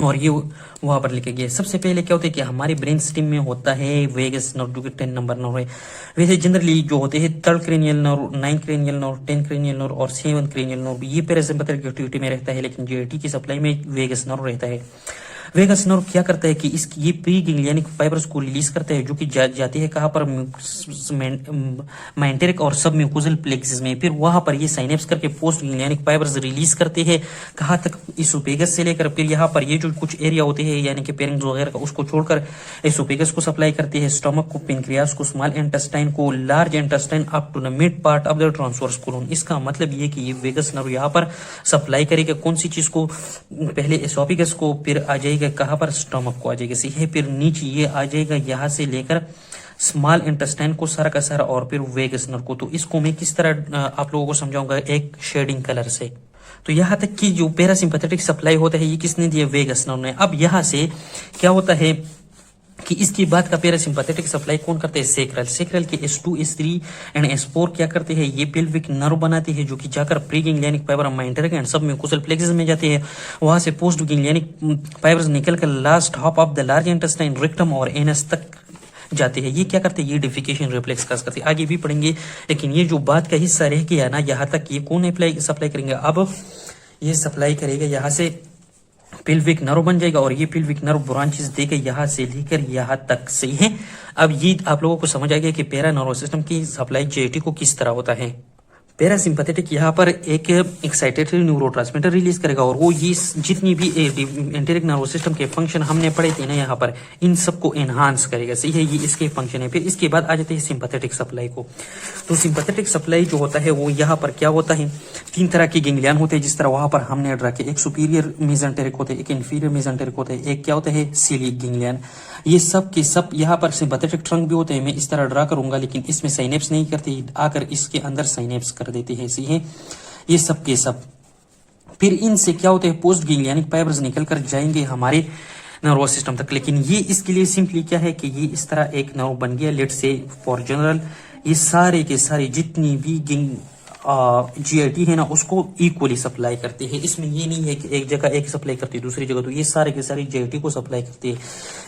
और ये वहां पर लिखे गए। सबसे पहले क्या होता है कि हमारे ब्रेन स्टेम में होता है वेगस नर्व, जो कि 10 नंबर नर्व है। वैसे जनरली जो होते हैं third cranial nerve, 9 cranial nerve, 10 cranial nerve और 7 क्रेनियल नर्व, ये पैरासिम्पैथेटिक एक्टिविटी में रहता है, लेकिन जेआईटी की सप्लाई में वेगस नर्व रहता है। वेगस नर्व क्या करता है कि इसकी ये प्री गैंग्लियनिक फाइबर्स को रिलीज करता है, जो कि जाती है कहाँ पर, मेंटेरिक और सब म्यूकोजल प्लेक्सिस में। फिर वहां पर ये साइनेप्स करके पोस्ट गैंग्लियनिक फाइबर्स रिलीज करते हैं कहाँ तक, इसोफेगस से लेकर फिर यहाँ पर ये जो कुछ एरिया होते हैं यानी कि पेरिंग्स वगैरह का, उसको छोड़कर इसोफेगस को सप्लाई करते हैं, स्टमक को, पेनक्रियास को, स्मॉल इंटेस्टाइन को, large intestine up to the mid part of the transverse colon. इसका मतलब ये कि ये वेगस नर्व यहाँ पर सप्लाई करेगा कौन सी चीज को, पहले एसोफेगस को, फिर आ जाएगा कहाँ पर, स्टमक को आ जाएगा, सही है। फिर नीचे ये आ जाएगा यहाँ से लेकर स्मॉल इंटेस्टाइन को सारा का सारा, और फिर वेगस नर्व को। तो इसको मैं किस तरह आप लोगों को समझाऊंगा एक शेडिंग कलर से। तो यहाँ तक कि जो पैरासिम्पैथेटिक सप्लाई होता है ये किसने दिया, वेगस नर्व ने। अब यहाँ से क्या होता है कि इसके बाद का पैरासिम्पैथेटिक सप्लाई कौन करते हैं, सेक्रल। सेक्रल के S2, S3 एंड S4 क्या करते हैं, ये पेल्विक नर्व बनाते हैं, जो कि जाकर प्री गैंग्लियनिक फाइबर मेंटेरिक एंड सब म्यूकोसल प्लेक्सिस में जाते हैं। वहां से पोस्ट गैंग्लियनिक फाइबर्स निकलकर last half of the large intestine, rectum और एनस तक जाते हैं। ये क्या करते हैं, ये डिफिकेशन रिफ्लेक्स का करते हैं। आगे भी पढ़ेंगे, लेकिन ये जो बात का हिस्सा रह गया ना यहाँ तक, ये कौन सप्लाई करेंगे, अब ये सप्लाई करेगा यहाँ से पेल्विक नर्व बन जाएगा, और ये पेल्विक नर्व ब्रांचेस देकर यहाँ से लेकर यहाँ तक, सही है। अब ये आप लोगों को समझ आ गया कि पैरा नर्वस सिस्टम की सप्लाई जेआईटी को किस तरह होता है। पैरासिम्पैथेटिक यहाँ पर एक एक्साइटेटरी न्यूरोट्रांसमीटर रिलीज करेगा, और वो ये जितनी भी एंटेरिक नर्वस सिस्टम के फंक्शन हमने पढ़े थे ना यहाँ पर, इन सबको एनहांस करेगा, सही है। ये इसके फंक्शन है। फिर इसके बाद आ जाते हैं सिंपैथेटिक सप्लाई को। तो सिंपैथेटिक सप्लाई जो होता है वो यहाँ पर क्या होता है, 3 तरह के गैंग्लियन होते हैं, जिस तरह वहां पर हमने रखे, एक सुपीरियर मेसेंटेरिक होते हैं, एक इंफीरियर मेसेंटेरिक होते हैं, एक क्या होता है सीलिक गैंग्लियन। ये सब के सब यहाँ पर सिंपैथेटिक ट्रंक भी होते हैं। मैं इस तरह ड्रा करूंगा, लेकिन इसमें साइनेप्स नहीं करते, आकर इसके अंदर साइनेप्स कर देते हैं, सही है। ये सब के सब फिर इनसे क्या होते हैं, पोस्ट गैंग्लियनिक फाइबर्स निकल कर जाएंगे हमारे नर्वस सिस्टम तक। लेकिन ये इसके लिए सिंपली क्या है कि ये इस तरह एक नर्व बन गया, लेट से फॉर जनरल ये सारे के सारे जितनी भी जीआईटी है ना उसको इक्वली सप्लाई करते हैं। इसमें ये नहीं है कि एक जगह एक सप्लाई करती है दूसरी जगह, तो ये सारे के सारे जीआईटी को सप्लाई करते हैं।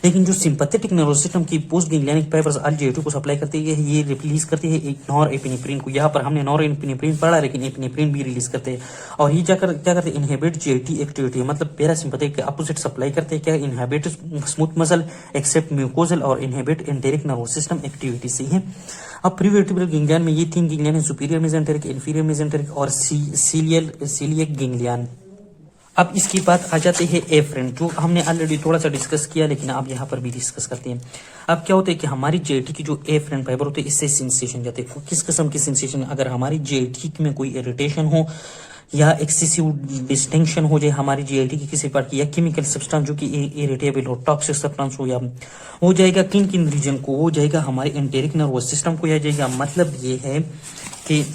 लेकिन जो सिंपैथेटिक नर्वस सिस्टम की post ganglionic fibres all GIT को सप्लाई करते हैं, ये रिलीज करते हैं एक नॉरएपिनेफ्रिन को। यहाँ पर हमने नॉरएपिनेफ्रिन पढ़ा, लेकिन एपिनेफ्रिन भी रिलीज करते हैं। और ये जाकर क्या करते हैं, इनहिबिट जीआईटी एक्टिविटी, मतलब पैरासिम्पैथेटिक के अपोजिट सप्लाई करते हैं। क्या, inhibit smooth muscle except mucosal और inhibit enteric nervous system activity, सही है। अब प्रीवर्टिब्रल गैंग्लियन में ये 3 गैंग्लियन है, सुपीरियर मेसेंटेरिक, इंफीरियर मेसेंटेरिक और सीलियक गैंग्लियन। अब इसकी बात आ जाते हैं एफ्रेन, जो हमने ऑलरेडी थोड़ा सा डिस्कस किया, लेकिन अब यहाँ पर भी डिस्कस करते हैं। अब क्या होता है कि हमारी जेआईटी की जो एफ्रेन फाइबर होते हैं, इससे सेंसेशन जाते हैं। किस किस्म की सेंसेशन, अगर हमारी जेआईटी में कोई इरिटेशन हो या एक्सेसिव डिस्टिंक्शन हो जाए हमारी जीआईटी की किसी पार्ट की, या केमिकल सब्सटेंस जो कि इरिटेबल हो, टॉक्सिक सब्सटेंस हो, या हो जाएगा किन किन रीजन को, हो जाएगा हमारे एंटेरिक नर्वस सिस्टम को आ जाएगा। मतलब ये है कि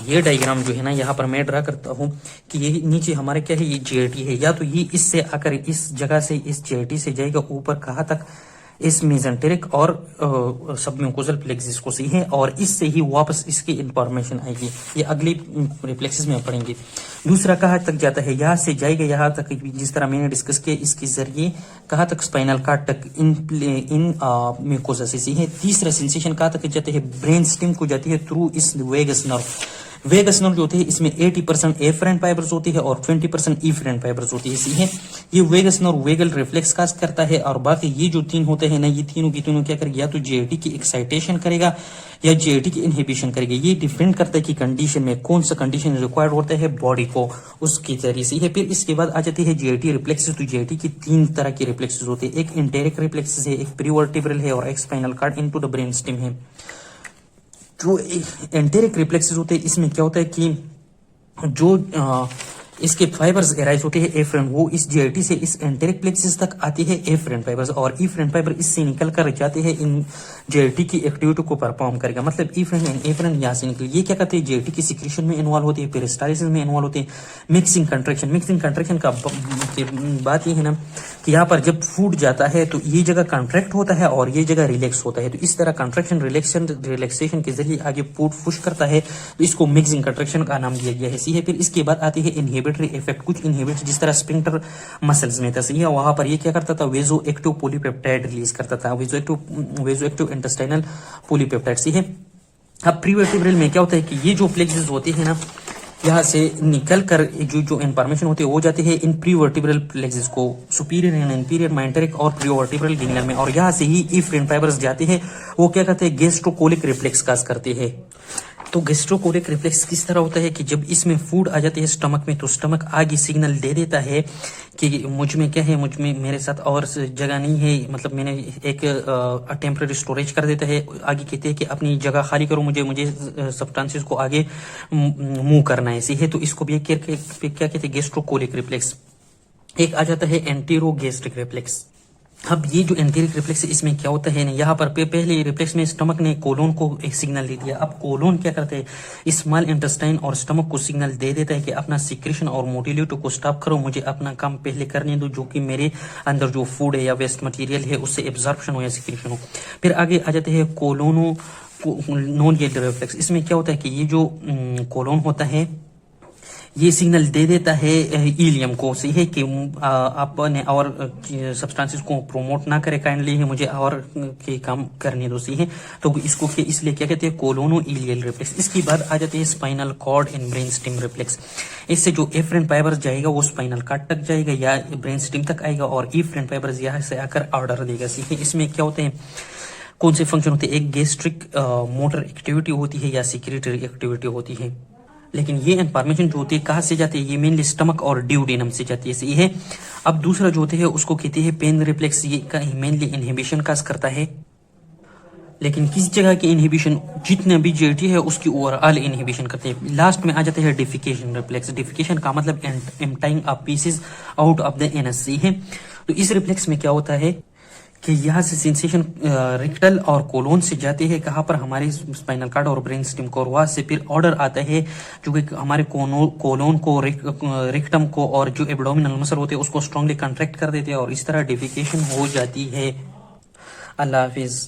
ये डायग्राम जो है ना यहाँ पर मैं ड्रा करता हूँ कि ये नीचे हमारे क्या है, ये जीआईटी है, या तो ये इससे आकर इस जगह से इस जीआईटी से जाएगा ऊपर कहाँ तक, इस मेसेंटेरिक और सबम्यूकोजल प्लेक्सिस को, सही है। और इससे ही वापस इसकी इंफॉर्मेशन आएगी, ये अगली रिफ्लेक्सिस में पढ़ेंगे। दूसरा कहाँ तक जाता है, यहाँ से जाएगा यहाँ तक, जिस तरह मैंने डिस्कस किया, इसके जरिए कहाँ तक, स्पाइनल कार्ड तक, इन म्यूकोजा से, सही है। तीसरा सेंसेशन कहाँ तक जाते हैं, ब्रेन स्टेम को जाती है थ्रू इस वेगस नर्व। वेगस नर्व जो होते हैं इसमें 80% एफरेंट फाइबर्स होती है और 20% इफरेंट फाइबर्स होती है, सही है। ये वेगस नर्व वेगल रिफ्लेक्स काज करता है, और बाकी ये जो 3 होते हैं ना, ये तीनों की तीनों क्या करेगा, या तो जीआईटी की एक्साइटेशन करेगा या जीआईटी की इनहिबिशन करेगा। ये डिपेंड करता है कि कंडीशन में कौन सा कंडीशन रिक्वायर्ड होता है बॉडी को, उसके जरिए से है। फिर इसके बाद आ जाती है जीआईटी रिफ्लेक्सेस। तो जीआईटी की 3 तरह की रिफ्लेक्सेस होते हैं, एक इंटेरिक रिफ्लेक्सेस है, एक प्रीवर्टिब्रल है, और एक spinal cord into the brain stem है। जो एंटेरिक रिफ्लेक्सेस होते हैं इसमें क्या होता है कि जो इसके फाइबर्स एराइज होते हैं एफरेन, वो इस जीआईटी से इस एंटेरिक प्लेक्सिस तक आती है एफरेन फाइबर्स, और इफरेन फाइबर इससे निकल कर जाते हैं इन जीआईटी की एक्टिविटी को परफॉर्म करेगा। मतलब इफरेन एंड एफरेन यहाँ से निकले, ये क्या करते हैं, जीआईटी की सिक्रीशन में इन्वॉल्व होती है, पेरिस्टालिसिस में इन्वॉल्व होते हैं। मिक्सिंग कंट्रैक्शन का बात ये है ना कि यहाँ पर जब फूड जाता है तो ये जगह कंट्रैक्ट होता है और ये जगह रिलैक्स होता है। तो इस तरह कंट्रैक्शन रिलैक्सेशन के जरिए आगे फूड पुश करता है, तो इसको मिक्सिंग कंट्रैक्शन का नाम दिया गया है, सही है। फिर इसके बाद आती है इनहिबिट इनहिबिटरी इफेक्ट, कुछ इनहिबिट जिस तरह स्पिंक्टर मसल्स में था, सही है, वहां पर ये क्या करता था, वेजो एक्टिव पॉलीपेप्टाइड रिलीज करता था, वेजो एक्टिव इंटेस्टाइनल पॉलीपेप्टाइड, सही है। अब प्रीवर्टिब्रल में क्या होता है कि ये जो प्लेक्सेस होते हैं ना, यहाँ से निकल कर जो इंफॉर्मेशन होती है वो जाती है इन प्रीवर्टिब्रल प्लेक्सेस को, सुपीरियर एंड इंफीरियर माइंटरिक और प्रीवर्टिब्रल गैंग्लियन में, और यहाँ से ही इफ्रेंट फाइबर्स जाते हैं, वो क्या करते हैं, गेस्ट्रोकोलिक रिफ्लेक्स काज करते हैं। तो गेस्ट्रोकोलिक रिफ्लेक्स किस तरह होता है कि जब इसमें फूड आ जाती है स्टमक में, तो स्टमक आगे सिग्नल दे देता है कि मुझ में क्या है, मुझ में मेरे साथ और जगह नहीं है, मतलब मैंने एक टेम्पररी स्टोरेज कर देता है, आगे कहते हैं कि अपनी जगह खाली करो, मुझे सब्सटेंसेस को आगे मूव करना है, सही है। तो इसको भी क्या कहते हैं, गेस्ट्रोकोलिक रिफ्लेक्स। एक आ जाता है एंटीरो गैस्ट्रिक रिफ्लेक्स। अब ये जो एंटीरिक रिफ्लेक्स है, इसमें क्या होता है ना, यहाँ पर पहले रिफ्लेक्स में स्टमक ने कोलोन को एक सिग्नल दे दिया, अब कोलोन क्या करते हैं, स्मॉल इंटेस्टाइन और स्टमक को सिग्नल दे देता है कि अपना सिक्रेशन और मोटिलिटी को स्टॉप करो, मुझे अपना काम पहले करने दो, जो कि मेरे अंदर जो फूड है या वेस्ट मटेरियल है उससे एब्जॉर्प्शन हो या सिक्रेशन हो। फिर आगे आ जाते हैं कोलोनो नॉन येल्ड रिफ्लेक्स। इसमें क्या होता है कि ये जो कोलोन होता है ये सिग्नल दे देता है इलियम को, सही है, कि आपने और सब्सटेंसेस को प्रोमोट ना करे काइंडली, है मुझे और के काम करने दो, सही है। तो इसको इसलिए क्या कहते हैं, कोलोनो इलियल रिफ्लेक्स। इसके बाद आ जाते हैं spinal cord and brain stem reflex. इससे जो एफरेंट फाइबर्स जाएगा वो स्पाइनल कॉर्ड तक जाएगा या ब्रेन स्टेम तक आएगा, और इफरेंट फाइबर्स यहाँ से आकर ऑर्डर देगा, सही है। इसमें क्या होते हैं, कौन से फंक्शन होते हैं, एक गैस्ट्रिक मोटर एक्टिविटी होती है या सिक्रेटरी एक्टिविटी होती है। लेकिन ये इंफॉर्मेशन जो होती है कहाँ से जाती है, ये मेनली स्टमक और ड्यूडेनम से जाती है, सही है। अब दूसरा जो होते है उसको कहते हैं पेन रिफ्लेक्स, ये का मेनली इनहिबिशन काज करता है, लेकिन किस जगह की इनहिबिशन, जितने भी जेटी है उसकी ओवरऑल इनहिबिशन करते हैं। लास्ट में आ जाते हैं डिफिकेशन रिफ्लेक्स। डिफिकेशन का मतलब emptying of faeces out of the anus, सही है। तो इस रिफ्लेक्स में क्या होता है कि यहाँ से सेंसेशन रिक्टल और कोलोन से जाते हैं कहाँ पर, हमारे स्पाइनल कार्ड और ब्रेन स्टेम को, और वहां से फिर ऑर्डर आता है जो कि हमारे कोलोन को, रिक्टम को और जो एब्डोमिनल मसल होते हैं उसको स्ट्रांगली कंट्रैक्ट कर देते हैं, और इस तरह डिफिकेशन हो जाती है। अल्लाह हाफिज।